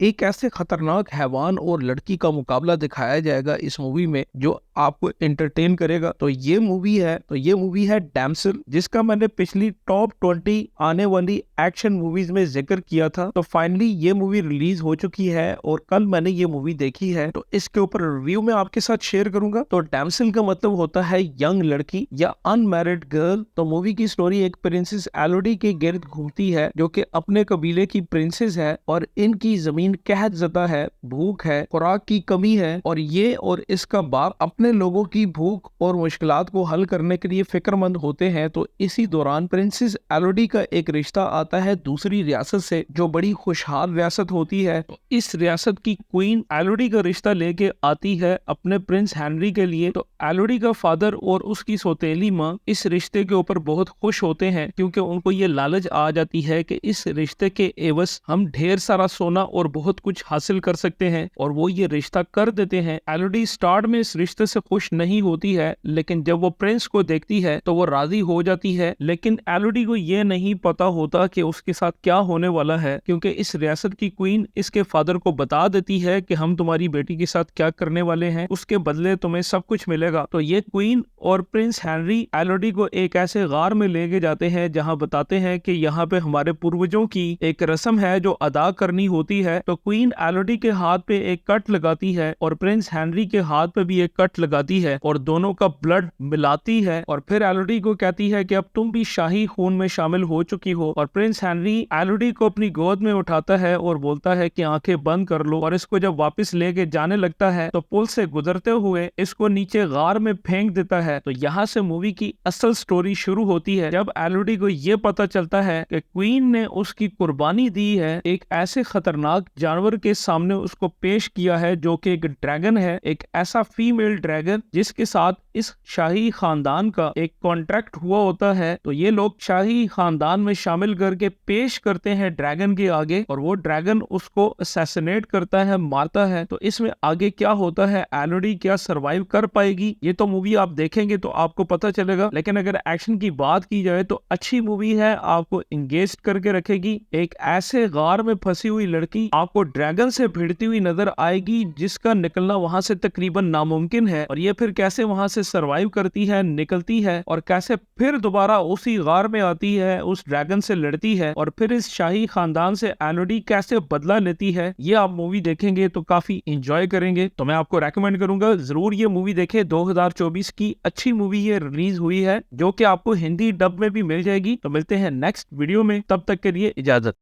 एक ऐसे खतरनाक हैवान और लड़की का मुकाबला दिखाया जाएगा इस मूवी में जो आपको एंटरटेन करेगा। तो ये मूवी है डैमसेल, जिसका मैंने पिछली टॉप 20 आने वाली एक्शन मूवीज में जिक्र किया था। तो फाइनली ये मूवी रिलीज हो चुकी है और कल मैंने ये मूवी देखी है, तो इसके ऊपर रिव्यू मैं आपके साथ शेयर करूंगा। तो डैमसेल का मतलब होता है यंग लड़की या अनमैरिड गर्ल। तो मूवी की स्टोरी एक प्रिंसेस एलोडी के गिर्द घूमती है, जो कि अपने कबीले की प्रिंसेस है और इनकी जमीन कहत ज़दा है, भूख है, खुराक की कमी है और ये और इसका बाप अपने लोगों की भूख और मुश्किलात को हल करने के लिए फिक्रमंद होते हैं। तो इसी दौरान प्रिंसेस एलोडी का एक रिश्ता आता है दूसरी रियासत से, जो बड़ी खुशहाल रियासत होती है। तो इस रियासत की क्वीन एलोडी का रिश्ता लेके आती है अपने प्रिंस हेनरी के लिए। तो एलोडी का फादर और उसकी सौतेली माँ इस रिश्ते के ऊपर बहुत खुश होते हैं, क्योंकि उनको ये लालच आ जाती है कि इस रिश्ते के एवज हम ढेर सारा सोना और बहुत कुछ हासिल कर सकते हैं, और वो ये रिश्ता कर देते हैं। एलोडी स्टार्ट में इस रिश्ते से खुश नहीं होती है, लेकिन जब वो प्रिंस को देखती है तो वो राजी हो जाती है। लेकिन एलोडी को ये नहीं पता होता कि उसके साथ क्या होने वाला है, क्योंकि इस रियासत की क्वीन इसके फादर को बता देती है कि हम तुम्हारी बेटी के साथ क्या करने वाले हैं, उसके बदले तुम्हें सब कुछ मिलेगा। तो ये क्वीन और प्रिंस हेनरी एलोडी को एक ऐसे गार में लेके जाते हैं जहां बताते हैं कि यहाँ पे हमारे पूर्वजों की एक रस्म है जो अदा करनी होती है। तो क्वीन एलोडी के हाथ पे एक कट लगाती है और प्रिंस हेनरी के हाथ पे भी एक कट लगाती है और दोनों का ब्लड मिलाती है, और फिर एलोडी को कहती है कि अब तुम भी शाही खून में शामिल हो चुकी हो। और प्रिंस हेनरी एलोडी को अपनी गोद में उठाता है और बोलता है कि आंखें बंद कर लो, और इसको जब वापस लेके जाने लगता है तो पुल से गुजरते हुए इसको नीचे गार में फेंक देता है। तो यहाँ से मूवी की असल स्टोरी शुरू होती है, जब एलोडी को ये पता चलता है कि क्वीन ने उसकी कुर्बानी दी है, एक ऐसे खतरनाक जानवर के सामने उसको पेश किया है जो कि एक ड्रैगन है, एक ऐसा फीमेल ड्रैगन जिसके साथ इस शाही खानदान का एक कॉन्ट्रैक्ट हुआ होता है। तो ये लोग शाही खानदान में शामिल करके पेश करते हैं ड्रैगन के आगे, और वो ड्रैगन उसको असैसिनेट करता है, मारता है। तो इसमें आगे क्या होता है, एलोडी क्या सरवाइव कर पाएगी, ये तो मूवी आप देखेंगे तो आपको पता चलेगा। लेकिन अगर एक्शन की बात की जाए तो अच्छी मूवी है, आपको इंगेज करके रखेगी। एक ऐसे गार में फंसी हुई लड़की आपको ड्रैगन से भिड़ती हुई नजर आएगी, जिसका निकलना वहां से तकरीबन नामुमकिन है, और ये फिर कैसे वहां से सरवाइव करती है, निकलती है, और कैसे फिर दोबारा उसी गार में आती है, उस ड्रैगन से लड़ती है, और फिर इस शाही खानदान से एलोडी कैसे बदला लेती है, ये आप मूवी देखेंगे तो काफी इंजॉय करेंगे। तो मैं आपको रेकमेंड करूंगा जरूर ये मूवी देखें। 2024 की अच्छी मूवी ये रिलीज हुई है, जो कि आपको हिंदी डब में भी मिल जाएगी। तो मिलते हैं नेक्स्ट वीडियो में, तब तक के लिए इजाजत।